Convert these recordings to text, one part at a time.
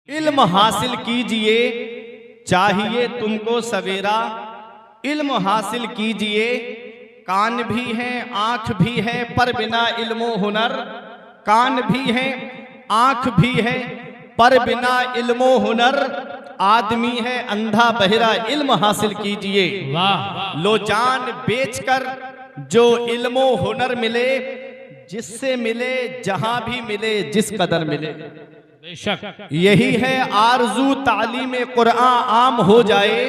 इल्म हासिल कीजिए, चाहिए तुमको सवेरा। इल्म हासिल कीजिए, कान भी हैं आंख भी है पर बिना इल्मो हुनर। कान भी है आंख भी है पर बिना इल्मो हुनर। आदमी है अंधा बहिरा, इल्म हासिल कीजिए। वाह लो जान बेचकर जो इल्मो हुनर मिले, जिससे मिले जहां भी मिले जिस कदर मिले। बेशक यही है आरजू तालीम कुरान आम हो जाए,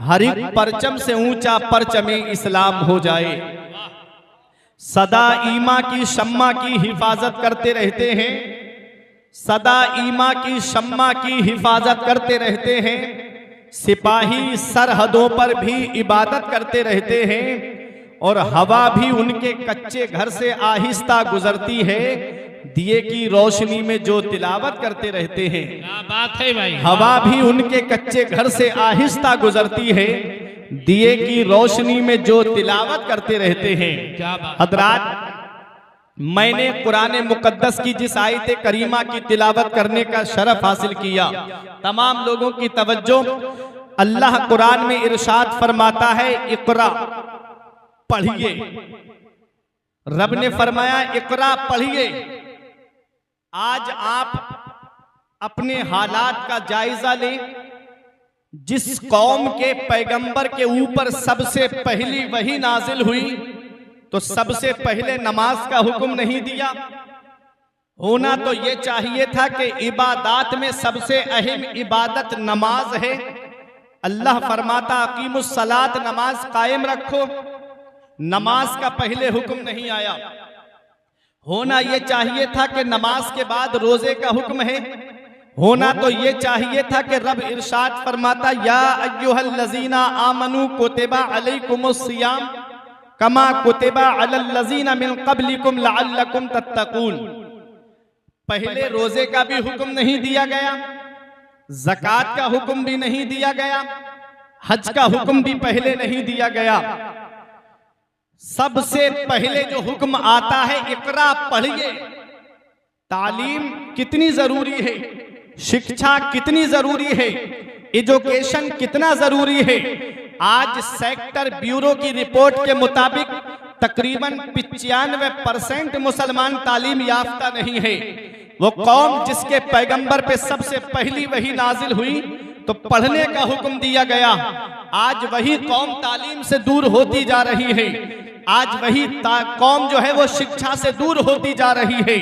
हर एक परचम से ऊंचा परचमे इस्लाम हो जाए। सदा ईमा की शम्मा की हिफाजत करते रहते हैं, सदा ईमा की शम्मा की हिफाजत करते रहते हैं। सिपाही सरहदों पर भी इबादत करते रहते हैं, और हवा भी उनके कच्चे घर से आहिस्ता गुजरती है। दिए की रोशनी में जो तिलावत करते रहते हैं, क्या बात है भाई। हवा भी उनके कच्चे घर से आहिस्ता गुजरती है। दिए की रोशनी में जो तिलावत करते रहते हैं। क्या बात। हजरात, मैंने कुरान मुकद्दस की जिस आयत करीमा की तिलावत करने का शरफ हासिल किया, तमाम लोगों की तवज्जो। अल्लाह कुरान में इरशाद फरमाता है, इक़रा पढ़िए। रब ने फरमाया इक़रा पढ़िए। आज आप अपने हालात का जायजा लें। जिस कौम के पैगंबर के ऊपर सबसे पहली वही नाजिल हुई, तो सबसे पहले नमाज का हुक्म नहीं दिया। होना तो ये चाहिए था कि इबादत में सबसे अहम इबादत नमाज है। अल्लाह फरमाता अकीमुस सलात, नमाज कायम रखो। नमाज का पहले हुक्म नहीं आया। होना यह चाहिए था कि नमाज के बाद रोजे का हुक्म है। होना तो यह चाहिए था कि रब इरशाद फरमाता, या अय्युहल लजीना आमनू कुतिबा अलैकुमुस सियाम कमा कुतिबा अलल लजीना मिन क़ब्लिकुम लअल्लकुम तत्तकून। पहले रोजे का भी हुक्म नहीं दिया गया, ज़कात का हुक्म भी नहीं दिया गया, हज का हुक्म भी पहले नहीं दिया गया। सबसे पहले जो हुक्म आता है, इक़रा पढ़िए। तालीम कितनी जरूरी है, शिक्षा कितनी जरूरी है, एजुकेशन कितना जरूरी है। आज सेक्टर ब्यूरो की रिपोर्ट के मुताबिक तकरीबन 95% मुसलमान तालीम याफ्ता नहीं है। वो कौम जिसके पैगंबर पे सबसे पहली वही नाजिल हुई तो पढ़ने का हुक्म दिया गया, आज वही कौम तालीम से दूर होती जा रही है। आज वही कौम जो है वो शिक्षा से दूर होती जा रही है।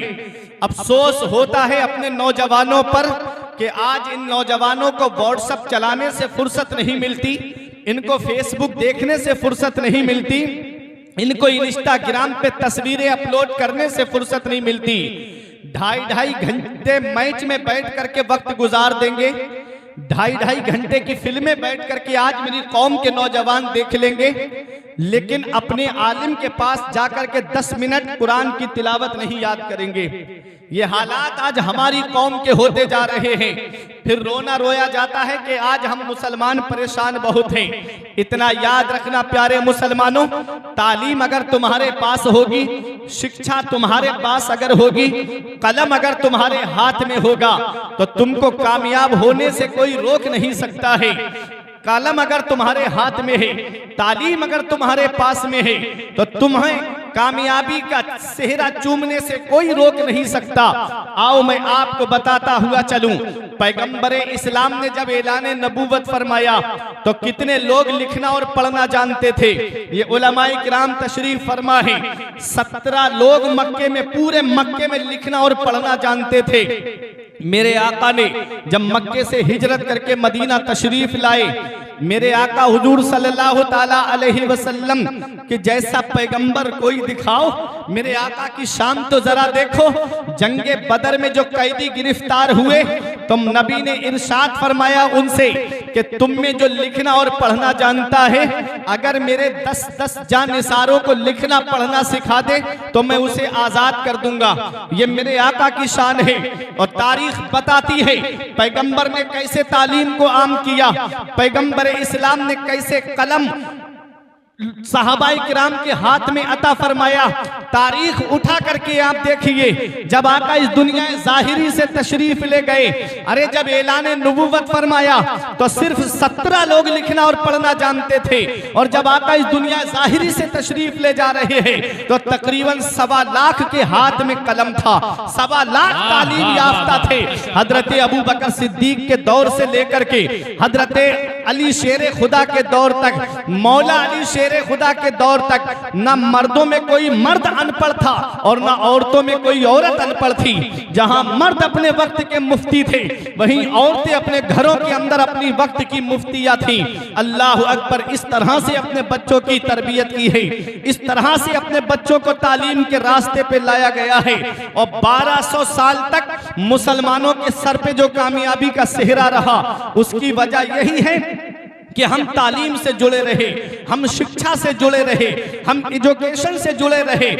अफसोस होता है अपने नौजवानों पर कि आज इन नौजवानों को व्हाट्सएप चलाने से फुर्सत नहीं मिलती, इनको फेसबुक देखने से फुर्सत नहीं मिलती, इनको इंस्टाग्राम पे तस्वीरें अपलोड करने से फुर्सत नहीं मिलती। 2.5 घंटे मैच में बैठ करके वक्त गुजार देंगे, 2.5 घंटे की फिल्में बैठ करके आज मेरी कौम के नौजवान देख लेंगे, लेकिन अपने आलिम के पास जाकर के 10 मिनट कुरान की तिलावत नहीं याद करेंगे। ये हालात आज हमारी कौम के होते जा रहे हैं। फिर रोना रोया जाता है कि आज हम मुसलमान परेशान बहुत हैं। इतना याद रखना प्यारे मुसलमानों, तालीम अगर तुम्हारे पास होगी, शिक्षा तुम्हारे पास अगर होगी, कलम अगर तुम्हारे हाथ में होगा, तो तुमको कामयाब होने से कोई रोक नहीं सकता है। कलम अगर तुम्हारे हाथ में है, तालीम अगर तुम्हारे पास में है, तो तुम्हें कामयाबी का सेहरा चूमने से कोई रोक नहीं सकता। आओ मैं आपको बताता हुआ चलूं, पैगंबर इस्लाम ने जब ऐलान नबूवत फरमाया तो कितने लोग लिखना और पढ़ना जानते थे। ये उलमाए किराम तशरीफ फरमा है, 17 लोग मक्के में, पूरे मक्के में लिखना और पढ़ना जानते थे। मेरे आका ने जब मक्के से हिजरत करके मदीना तशरीफ लाए, मेरे आका हुजूर सल्लल्लाहु ताला अलैहि वसल्लम कि जैसा पैगंबर कोई दिखाओ। मेरे आका की शान तो जरा देखो। जंगे बदर में जो कैदी गिरफ्तार हुए, तुम नबी ने इरशाद फरमाया उनसे कि तुम में जो लिखना और पढ़ना जानता है, अगर मेरे 10-10 जानिसारों को लिखना पढ़ना सिखा दे तो मैं उसे आजाद कर दूंगा। ये मेरे आका की शान है। और तारीख बताती है पैगंबर ने कैसे तालीम को आम किया, पैगंबर इस्लाम ने कैसे कलम सहाबाए किराम के हाथ में अता फरमाया। तारीख उठा करके आप देखिए, जब आका इस दुनिया जाहिरी से तशरीफ ले गए, अरे जब ऐलान नबुव्वत फरमाया तो सिर्फ 17 लोग लिखना और पढ़ना जानते थे, और जब आका इस दुनिया जाहिरी से तशरीफ ले जा रहे हैं तो तकरीबन 1.25 लाख के हाथ में कलम था, 1.25 लाख तालीम याफ्ता थे। हजरत अबू बकर सिद्दीक के दौर से लेकर के हजरत अली शेर खुदा के दौर तक, मौला अली शेर खुदा के दौर तक, न मर्दों में कोई मर्द अनपढ़ था और न औरतों में कोई औरत अनपढ़ थी। जहां मर्द अपने वक्त के मुफ्ती थे, वहीं औरतें अपने घरों के अंदर अपनी वक्त की मुफ्तियां थी। अल्लाह अकबर। इस तरह से अपने बच्चों की तरबियत की है, इस तरह से अपने बच्चों को तालीम के रास्ते पे लाया गया है। और 1200 साल तक मुसलमानों के सर पे जो कामयाबी का सेहरा रहा, उसकी वजह यही है कि हम तालीम से जुड़े रहे, हम शिक्षा से जुड़े रहे, हम एजुकेशन से जुड़े रहे।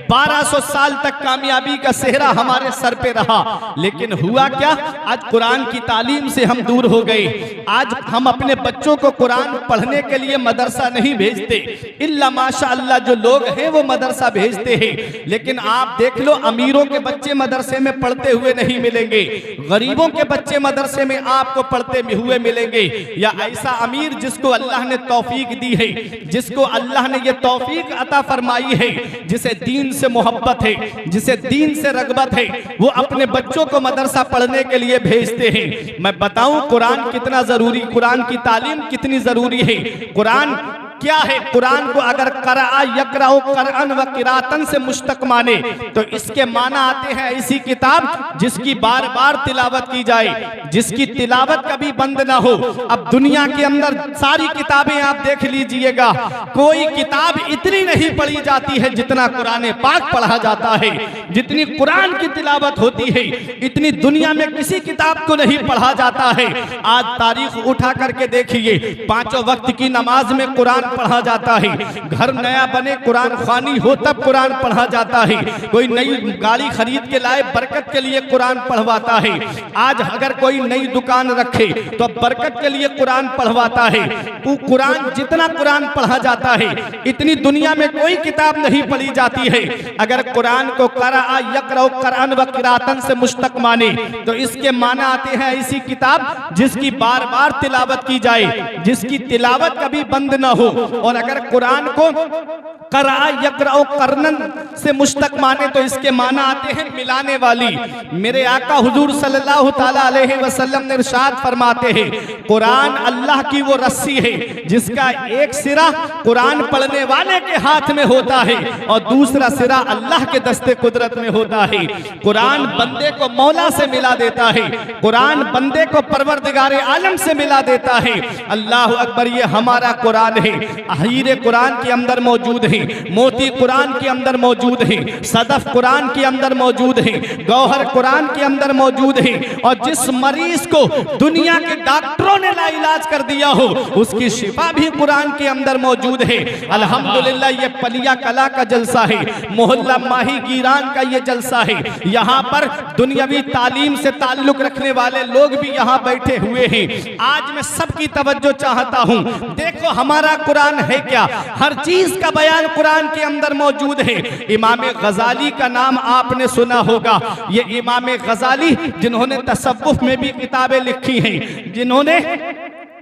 1200 साल तक कामयाबी का सेहरा हमारे सर पे रहा, लेकिन हुआ क्या? आज कुरान की तालीम से हम दूर हो गए। आज हम अपने बच्चों को कुरान पढ़ने के लिए मदरसा नहीं भेजते, इल्ला माशाअल्लाह जो लोग हैं वो मदरसा भेजते हैं। लेकिन आप देख लो, अमीरों के बच्चे मदरसे में पढ़ते हुए नहीं मिलेंगे, गरीबों के बच्चे मदरसे में आपको पढ़ते हुए मिलेंगे। या ऐसा अमीर जिसको अल्लाह ने तौफीक दी है, जिसको अल्लाह ने ये तौफीक अता फरमाई है, जिसे दीन से मोहब्बत है, जिसे दीन से रगबत है, वो अपने बच्चों को मदरसा पढ़ने के लिए भेजते हैं। मैं बताऊं कुरान कितना जरूरी, कुरान की तालीम कितनी जरूरी है। कुरान क्या है? कुरान को अगर करा यकराओ करअन व किरातन से मुश्तक माने तो इसके माना आते हैं ऐसी किताब जिसकी बार बार तिलावत की जाए, जिसकी तिलावत कभी बंद ना हो। अब दुनिया के अंदर सारी किताबें आप देख लीजिएगा, कोई किताब इतनी नहीं पढ़ी जाती है जितना कुरान पाक पढ़ा जाता है। जितनी कुरान की तिलावत होती है, इतनी दुनिया में किसी किताब को नहीं पढ़ा जाता है। आज तारीख उठा करके देखिए, 5 वक्त की नमाज में कुरान पढ़ा जाता है। घर नया बने, कुरान खानी हो तब कुरान पढ़ा जाता है। कोई नई गाड़ी खरीद के लाए, बरकत के लिए कुरान पढ़वाता है। आज अगर कोई नई दुकान रखे तो बरकत के लिए कुरान पढ़वाता है। वो कुरान, जितना कुरान पढ़ा जाता है, इतनी दुनिया में कोई किताब नहीं पढ़ी जाती है। अगर कुरान को करा यकरा करअन व किरातन से मुश्तक माने तो इसके माना आते हैं ऐसी किताब जिसकी बार बार तिलावत की जाए, जिसकी तिलावत कभी बंद ना हो। और अगर कुरान को करा यकरा करनन से मुश्तक माने तो इसके माना आते हैं मिलाने वाली। मेरे आका हुजूर सल्लल्लाहु ताला अलैहि वसल्लम ने इरशाद फरमाते हैं, कुरान अल्लाह की वो रस्सी है जिसका एक सिरा कुरान पढ़ने वाले के हाथ में होता है और दूसरा सिरा अल्लाह के दस्ते कुदरत में होता है। कुरान बंदे को मौला से मिला देता है, कुरान बंदे को परवरदिगारे आलम से मिला देता है। अल्लाह अकबर। ये हमारा कुरान है, हीरे कुरान के अंदर मौजूद है, मोती कुरान के अंदर मौजूद है, सदफ कुरान के अंदर मौजूद है, गौहर कुरान के अंदर मौजूद है। और जिस मरीज को दुनिया के डॉक्टरों ने लाइलाज कर दिया हो, उसकी शिफा भी कुरान के अंदर मौजूद है। अल्हम्दुलिल्लाह। ये पलिया कला का जलसा है, मोहल्ला माही गिरान का ये जलसा है। यहाँ पर दुनियावी तालीम से ताल्लुक रखने वाले लोग भी यहाँ बैठे हुए हैं। आज मैं सबकी तवज्जो चाहता हूँ, देखो हमारा कुरान है क्या? हर चीज का बयान कुरान के अंदर मौजूद है। इमाम गजाली का नाम आपने सुना होगा। ये इमाम गजाली जिन्होंने तसव्वुफ में भी किताबें लिखी हैं, जिन्होंने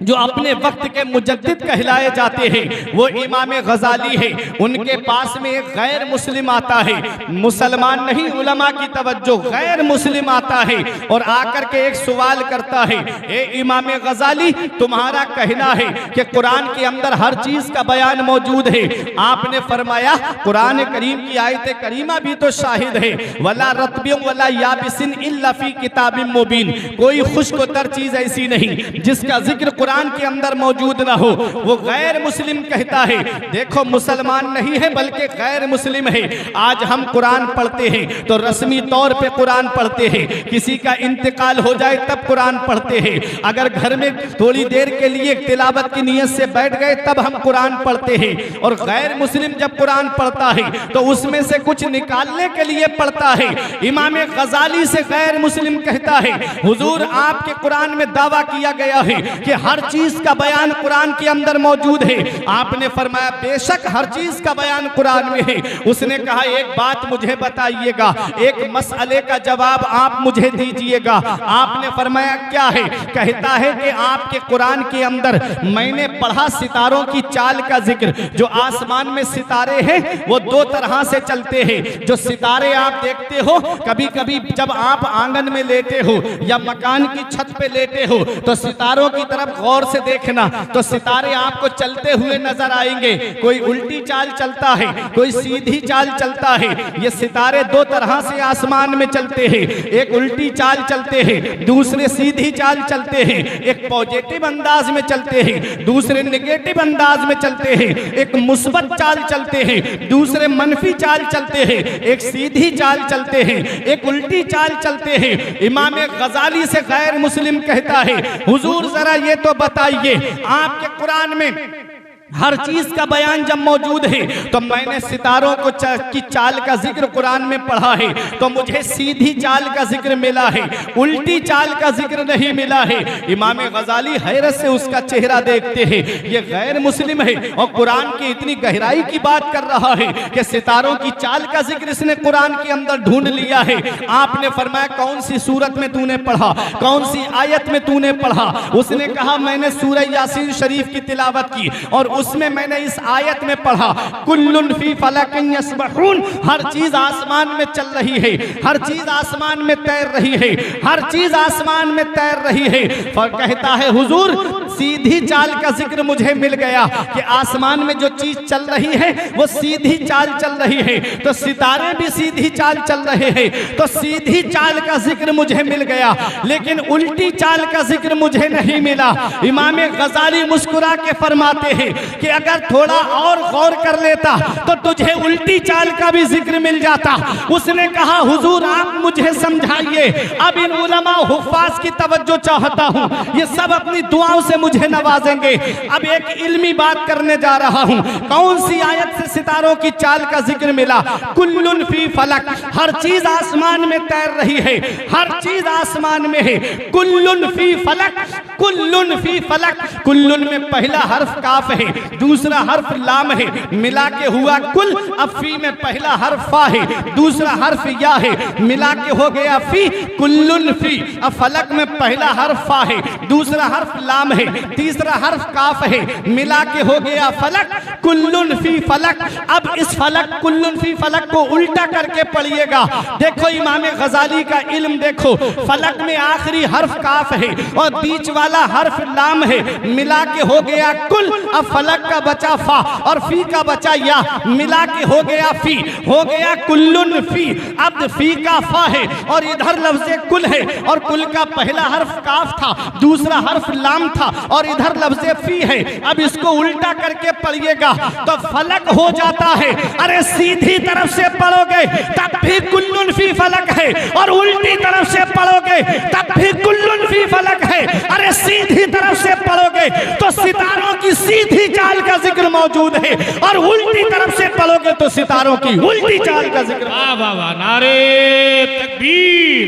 जो अपने वक्त के मुजद्दिद कहलाए जाते हैं, वो इमाम गजाली है। उनके पास में एक गैर मुस्लिम आता है, मुसलमान नहीं, उलमा की तवज्जो, गैर मुस्लिम आता है और आकर के एक सवाल करता है, ए इमाम गजाली, तुम्हारा कहना है कि कुरान के अंदर हर चीज का बयान मौजूद है। आपने फरमाया कुरान करीम की आयत करीमा भी तो शाहिद है, वला रत्बिन वला याबिसिन इल्ला फी किताबिन मुबीन। कोई खुश्क-तर चीज ऐसी नहीं जिसका जिक्र कुरान के अंदर मौजूद ना हो। वो गैर मुस्लिम कहता है। देखो, मुसलमान नहीं है बल्कि गैर मुस्लिम है। आज हम कुरान पढ़ते हैं तो रस्मी तौर पे कुरान पढ़ते हैं, किसी का इंतकाल हो जाए तब कुरान पढ़ते हैं। अगर घर में थोड़ी देर के लिए तिलावत की नीयत से बैठ गए तब हम कुरान पढ़ते हैं। और गैर मुस्लिम जब कुरान पढ़ता है तो उसमें से कुछ निकालने के लिए पढ़ता है। इमाम गजाली से गैर मुस्लिम कहता है, हुजूर आपके कुरान में दावा किया गया है कि हर हर चीज का बयान कुरान के अंदर मौजूद है। आपने फरमाया बेशक हर चीज का बयान कुरान में है। उसने कहा एक बात मुझे बताइएगा, एक मसले का जवाब आप मुझे दीजिएगा। आपने फरमाया क्या है? कहता है कि आपके कुरान के अंदर मैंने पढ़ा सितारों की चाल का जिक्र। जो आसमान में सितारे हैं वो दो तरह से चलते हैं। जो सितारे आप देखते हो, कभी कभी जब आप आंगन में लेटे हो या मकान की छत पे लेटे हो तो सितारों की तरफ गौर से देखना, तो सितारे आपको चलते हुए नजर आएंगे। कोई उल्टी चाल चलता है, कोई सीधी चाल चलता है। ये सितारे दो तरह से आसमान में चलते हैं, एक उल्टी चाल चलते हैं, दूसरे सीधी चाल चलते हैं। एक पॉजिटिव अंदाज में चलते हैं, दूसरे नेगेटिव अंदाज में चलते हैं। एक मुस्बत चाल चलते हैं, दूसरे मनफी चाल चलते हैं। एक सीधी चाल चलते हैं, एक उल्टी चाल चलते हैं। इमाम गजाली से गैर मुस्लिम कहता है, हुजूर जरा ये तो बताइए, आपके कुरान में हर चीज का बयान जब मौजूद है तो मैंने सितारों को की चाल का जिक्र कुरान में पढ़ा है तो मुझे सीधी चाल का जिक्र मिला है, उल्टी चाल का जिक्र नहीं मिला है। इमाम गजाली हैरत से उसका चेहरा देखते हैं। ये गैर मुस्लिम है और कुरान की इतनी गहराई की बात कर रहा है कि सितारों की चाल का जिक्र इसने कुरान के अंदर ढूंढ लिया है। आपने फरमाया कौन सी सूरत में तूने पढ़ा, कौन सी आयत में तूने पढ़ा? उसने कहा मैंने सूरह यासीन शरीफ की तिलावत की और उसमें मैंने इस आयत में पढ़ा कुल्लुन फी फलकिन यसबहून। हर चीज आसमान में चल रही है, हर चीज आसमान में तैर रही है, हर चीज आसमान में तैर रही है। और कहता है हुजूर सीधी चाल का जिक्र मुझे मिल गया कि आसमान में जो चीज चल रही है वो सीधी चाल चल रही है, तो सितारे भी सीधी चाल चल रहे हैं, तो सीधी चाल का जिक्र मुझे मिल गया, लेकिन उल्टी चाल का जिक्र मुझे नहीं मिला। इमाम गजाली मुस्कुरा के फरमाते हैं कि अगर थोड़ा और गौर कर लेता तो तुझे उल्टी चाल का भी जिक्र मिल जाता। उसने कहा हुजूर आप मुझे समझाइए। अब इन उलमा हुफ्फाज की तवज्जो चाहता हूं, ये सब अपनी दुआओं से मुझे नवाजेंगे। अब एक इल्मी बात करने जा रहा हूं। कौन सी आयत से सितारों की चाल का जिक्र मिला? कुल्लुन फी फलक। हर चीज आसमान में तैर रही है, हर चीज आसमान में है। कुल्लुन फी फलक, कुल्लुन फी फलक। कुल्लुन में पहला हर्फ काफ है, दूसरा हर्फ लाम है, मिला के हुआ कुल। अब फी में पहला हर्फ फा है, दूसरा हर्फ या है, मिला के हो गया फी, कुल्लुन फी। अब फलक में पहला हर्फ फा है, दूसरा हर्फ लाम है, तीसरा हर्फ काफ है, मिला के हो गया फलक, कुल्लुन फी फलक। अब इस फलक कुल्लुन फी फलक को उल्टा करके पढ़िएगा। देखो इमाम गजाली का इल्म देखो, फलक में आखिरी हर्फ काफ है और बीच वाला हर्फ लाम है, मिला के हो गया कुल। अब फलक का बचा फा और फी का बचा या, मिला के हो गया फी, हो गया कुल्लुन फी। अब फी का फा है और इधर लफ्ज़े कुल है और कुल का पहला हर्फ काफ था, दूसरा हर्फ लाम था और इधर लफ्ज़े फी है। अब इसको उल्टा करके पढ़िएगा तो फलक हो जाता है। अरे सीधी तरफ से पढ़ोगे तब भी कुल्लुन फी फलक है और उल्टी तरफ से पढ़ोगे तब भी कुल्लुन फी फलक है। अरे सीधी तरफ से पढ़ोगे तो सितारों की सीधी चाल का जिक्र मौजूद है और उल्टी तरफ से पढ़ोगे तो सितारों की उल्टी चाल का जिक्र। वाह वाह वाह, नारे तकबीर,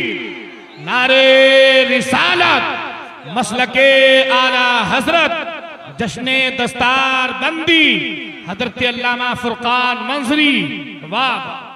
नारे रिसालत, मसलके आला हजरत, जश्ने दस्तार बंदी हजरत अल्लामा फुरकान मंजरी। वाह।